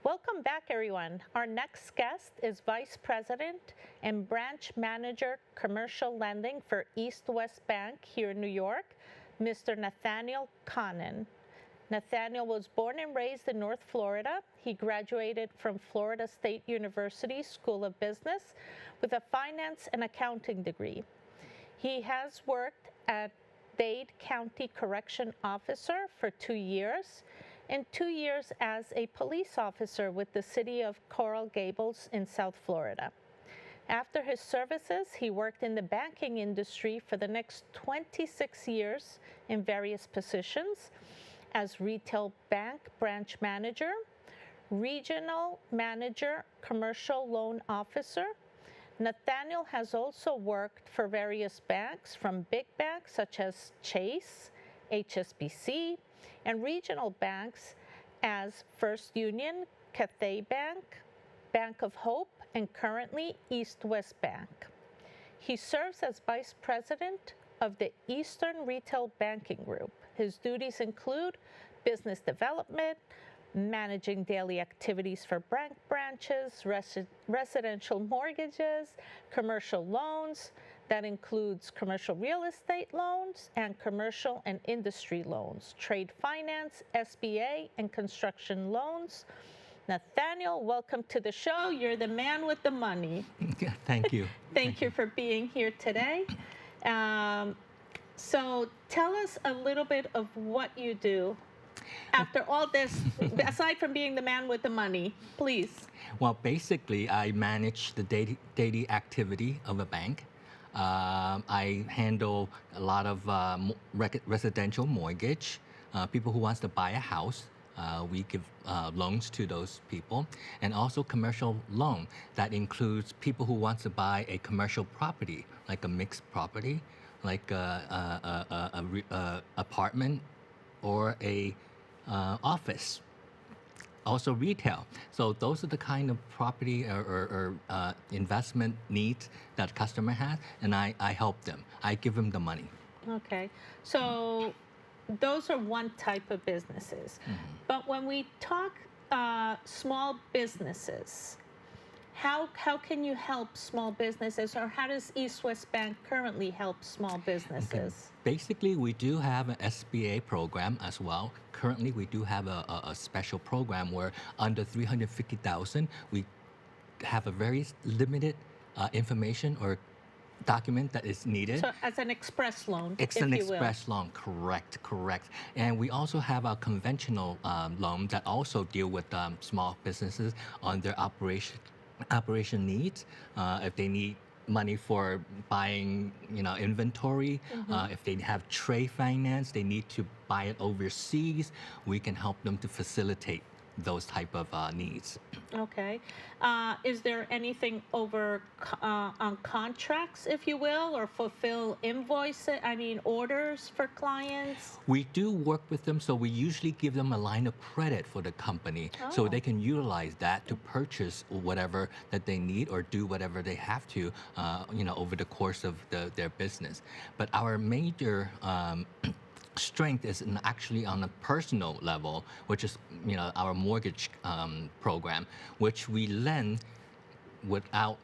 Welcome back, everyone. Our next guest is Vice President and Branch Manager, Commercial Lending for EastWest Bank here in New York, Mr. Nathaniel Conan. Nathaniel was born and raised in North Florida. He graduated from Florida State University School of Business with a finance and accounting degree. He has worked at Dade County Correction Officer for 2 years and 2 years as a police officer with the city of Coral Gables in South Florida. After his services, he worked in the banking industry for the next 26 years in various positions as retail bank branch manager, regional manager, commercial loan officer. Nathaniel has also worked for various banks, from big banks such as Chase, HSBC, and regional banks as First Union, Cathay Bank, Bank of Hope, and currently EastWest Bank. He serves as Vice President of the Eastern Retail Banking Group. His duties include business development, managing daily activities for bank branches, residential mortgages, commercial loans. That includes commercial real estate loans and commercial and industry loans, trade finance, SBA, and construction loans. Nathaniel, welcome to the show. You're the man with the money. Thank you. Thank you for being here today. So tell us a little bit of what you do. After all this, aside from being the man with the money, please. Well, basically, I manage the daily activity of a bank. I handle a lot of residential mortgage. People who wants to buy a house, we give loans to those people, and also commercial loan. That includes people who want to buy a commercial property, like a mixed property, like a apartment or a office. Also retail. So those are the kind of property or investment needs that customer has, and I help them. I give them the money. Okay. So those are one type of businesses. Mm-hmm. But when we talk small businesses, how can you help small businesses, or how does EastWest Bank currently help small businesses? Okay. Basically, we do have an SBA program as well. Currently, we do have a special program where under $350,000, we have a very limited information or document that is needed. So as an express loan, it's an express loan, correct. And we also have a conventional loan that also deal with small businesses on their operation needs. If they need money for buying, inventory, mm-hmm. If they have trade finance, they need to buy it overseas, we can help them to facilitate those type of needs. Okay. Is there anything over on contracts, if you will, or fulfill orders for clients? We do work with them, so we usually give them a line of credit for the company, so they can utilize that to purchase whatever that they need or do whatever they have to, over the course of their business. But our major strength is actually on a personal level, which is our mortgage program, which we lend without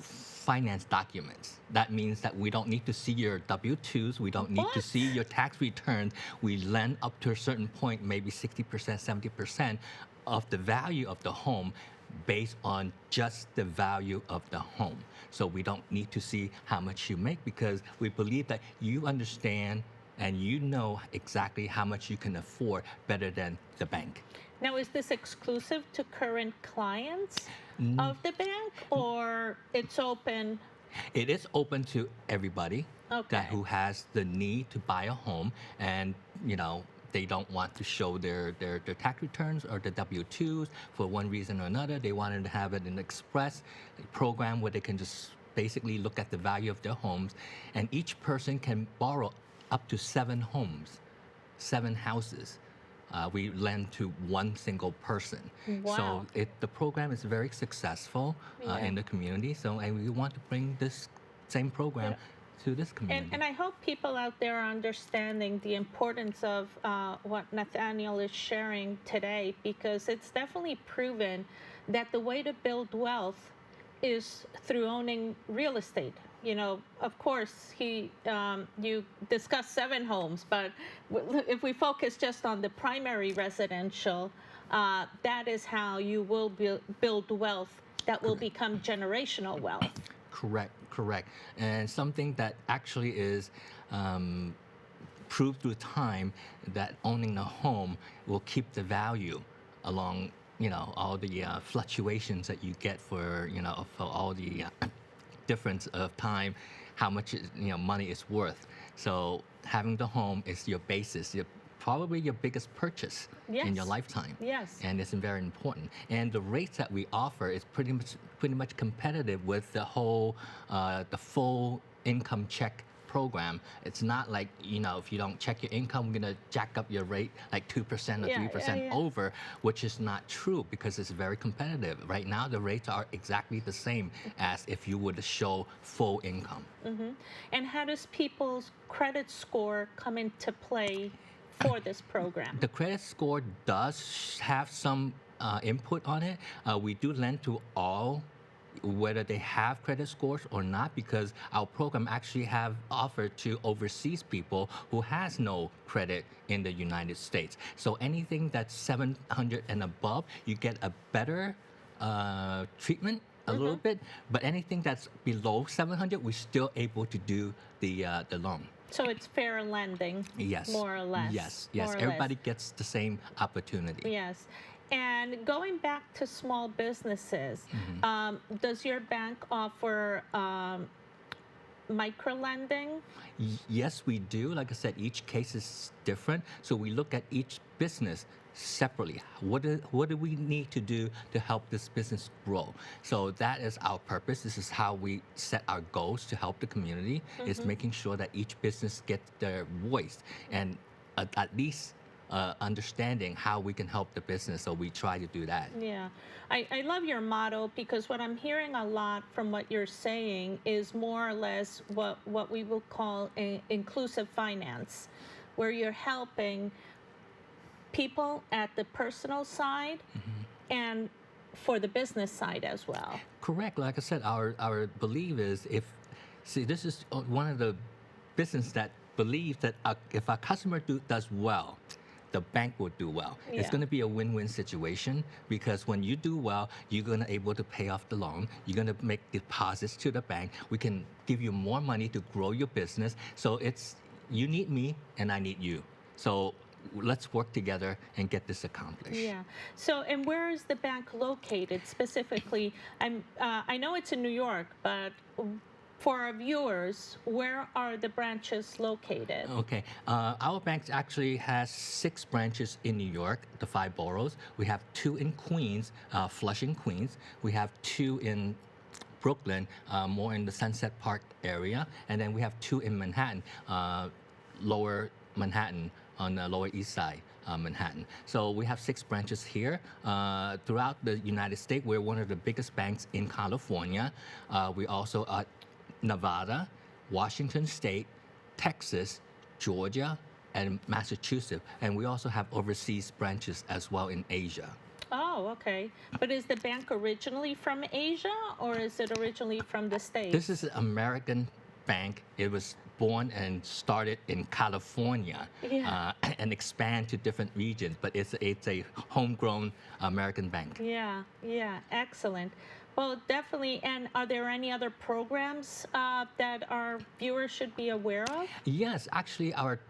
finance documents. That means that we don't need to see your W-2s, we don't need to see your tax returns. We lend up to a certain point, maybe 60%, 70% of the value of the home, based on just the value of the home. So we don't need to see how much you make, because we believe that you understand and you know exactly how much you can afford better than the bank. Now, is this exclusive to current clients of the bank, or it's open? It is open to everybody who has the need to buy a home, and they don't want to show their tax returns or the W-2s for one reason or another. They wanted to have it in an express program where they can just basically look at the value of their homes, and each person can borrow up to 7 homes, 7 houses. We lend to one single person. Wow. So the program is very successful in the community. So and we want to bring this same program to this community. And I hope people out there are understanding the importance of what Nathaniel is sharing today, because it's definitely proven that the way to build wealth is through owning real estate. You know, of course, you discussed 7 homes, but if we focus just on the primary residential, that is how you will build wealth that will become generational wealth. Correct. And something that actually is proved through time, that owning a home will keep the value along, all the fluctuations that you get for all the difference of time, how much money is worth. So having the home is your basis, probably your biggest purchase in your lifetime. Yes. And it's very important. And the rates that we offer is pretty much competitive with the whole the full income check program. It's not like, if you don't check your income, we're going to jack up your rate like 2% or 3% over, which is not true, because it's very competitive. Right now, the rates are exactly the same as if you would show full income. Mm-hmm. And how does people's credit score come into play for this program? The credit score does have some input on it. We do lend to all, whether they have credit scores or not, because our program actually have offered to overseas people who has no credit in the United States. So anything that's 700 and above, you get a better treatment a little bit, but anything that's below 700, we're still able to do the loan. So it's fair lending, yes, more or less. Yes. Everybody gets the same opportunity. Yes. And going back to small businesses, does your bank offer micro lending? Yes, we do. Like I said, each case is different. So we look at each business separately. What do we need to do to help this business grow? So that is our purpose. This is how we set our goals to help the community, is making sure that each business gets their voice and at least understanding how we can help the business. So we try to do that. Yeah. I love your motto, because what I'm hearing a lot from what you're saying is more or less what we will call inclusive finance, where you're helping people at the personal side and for the business side as well. Correct. Like I said, our belief is this is one of the business that believes that if a customer does well, the bank will do well. Yeah. It's going to be a win-win situation, because when you do well, you're going to able to pay off the loan. You're going to make deposits to the bank. We can give you more money to grow your business. So it's, you need me and I need you. So let's work together and get this accomplished. Yeah. So, and where is the bank located specifically? I know it's in New York, but for our viewers, where are the branches located? Okay. Our bank actually has 6 branches in New York, the 5 boroughs. We have 2 in Queens, Flushing, Queens. We have 2 in Brooklyn, more in the Sunset Park area. And then we have 2 in Manhattan, Lower Manhattan, on the Lower East Side, Manhattan. So we have 6 branches here. Throughout the United States, we're one of the biggest banks in California. We also are Nevada, Washington State, Texas, Georgia, and Massachusetts. And we also have overseas branches as well in Asia. Oh, okay. But is the bank originally from Asia, or is it originally from the States? This is an American bank. It was born and started in California, and expand to different regions, but it's a homegrown American bank. Yeah, excellent. Well, definitely. And are there any other programs that our viewers should be aware of? Yes, actually, our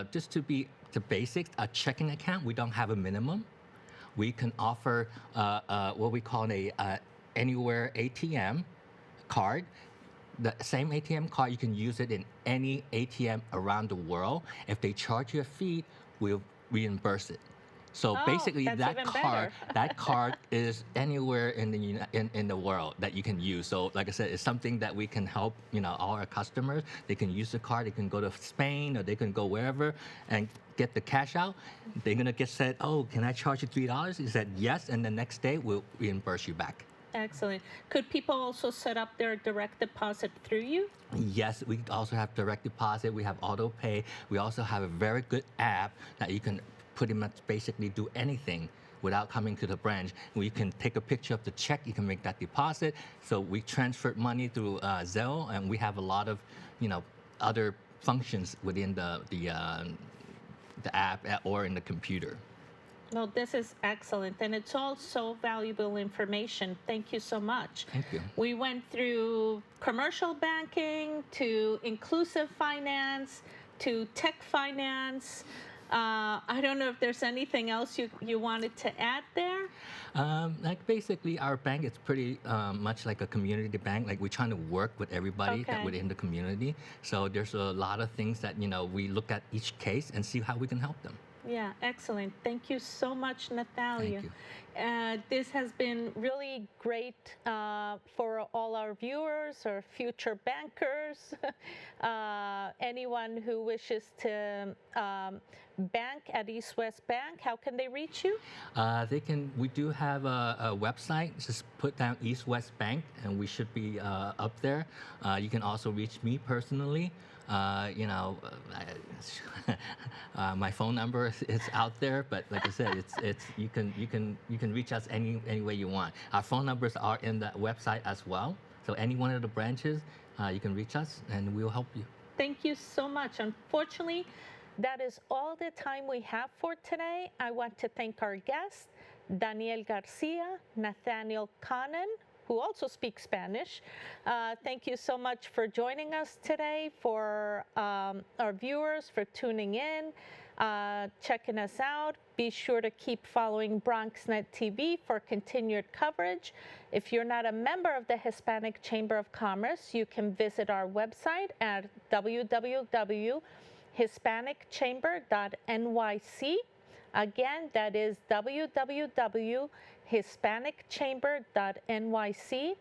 just to be the basics, a checking account, we don't have a minimum. We can offer what we call a anywhere ATM card. The same ATM card, you can use it in any ATM around the world. If they charge you a fee, we'll reimburse it. So basically, that card is anywhere in the world that you can use. So like I said, it's something that we can help all our customers. They can use the card. They can go to Spain, or they can go wherever and get the cash out. They're gonna get said, "Oh, can I charge you $3?" He said yes, and the next day we'll reimburse you back. Excellent. Could people also set up their direct deposit through you? Yes, we also have direct deposit. We have auto pay. We also have a very good app that you can pretty much basically do anything without coming to the branch. You can take a picture of the check. You can make that deposit. So we transferred money through Zelle, and we have a lot of, other functions within the app or in the computer. No, this is excellent, and it's all so valuable information. Thank you so much. Thank you. We went through commercial banking to inclusive finance to tech finance. I don't know if there's anything else you wanted to add there. Like basically, our bank is pretty much like a community bank. Like we're trying to work with everybody Okay. within the community. So there's a lot of things that we look at each case and see how we can help them. Yeah, excellent. Thank you so much, Natalia. Thank you. This has been really great for all our viewers or future bankers. Anyone who wishes to bank at EastWest Bank, how can they reach you? We do have a website. Just put down East West Bank, and we should be up there. You can also reach me personally. My phone number is out there, but like I said, you can reach us any way you want. Our phone numbers are in the website as well. So any one of the branches, you can reach us, and we'll help you. Thank you so much. Unfortunately, that is all the time we have for today. I want to thank our guests, Daniel Garcia, Nathaniel Conan, who also speaks Spanish. Thank you so much for joining us today, for our viewers, for tuning in, checking us out. Be sure to keep following BronxNet TV for continued coverage. If you're not a member of the Hispanic Chamber of Commerce, you can visit our website at www.hispanicchamber.nyc. Again, that is www.hispanicchamber.nyc.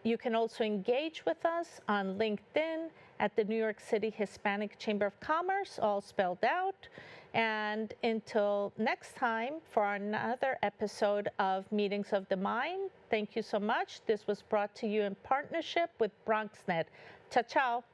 You can also engage with us on LinkedIn at the New York City Hispanic Chamber of Commerce, all spelled out. And until next time for another episode of Meetings of the Mind, thank you so much. This was brought to you in partnership with BronxNet. Ciao, ciao.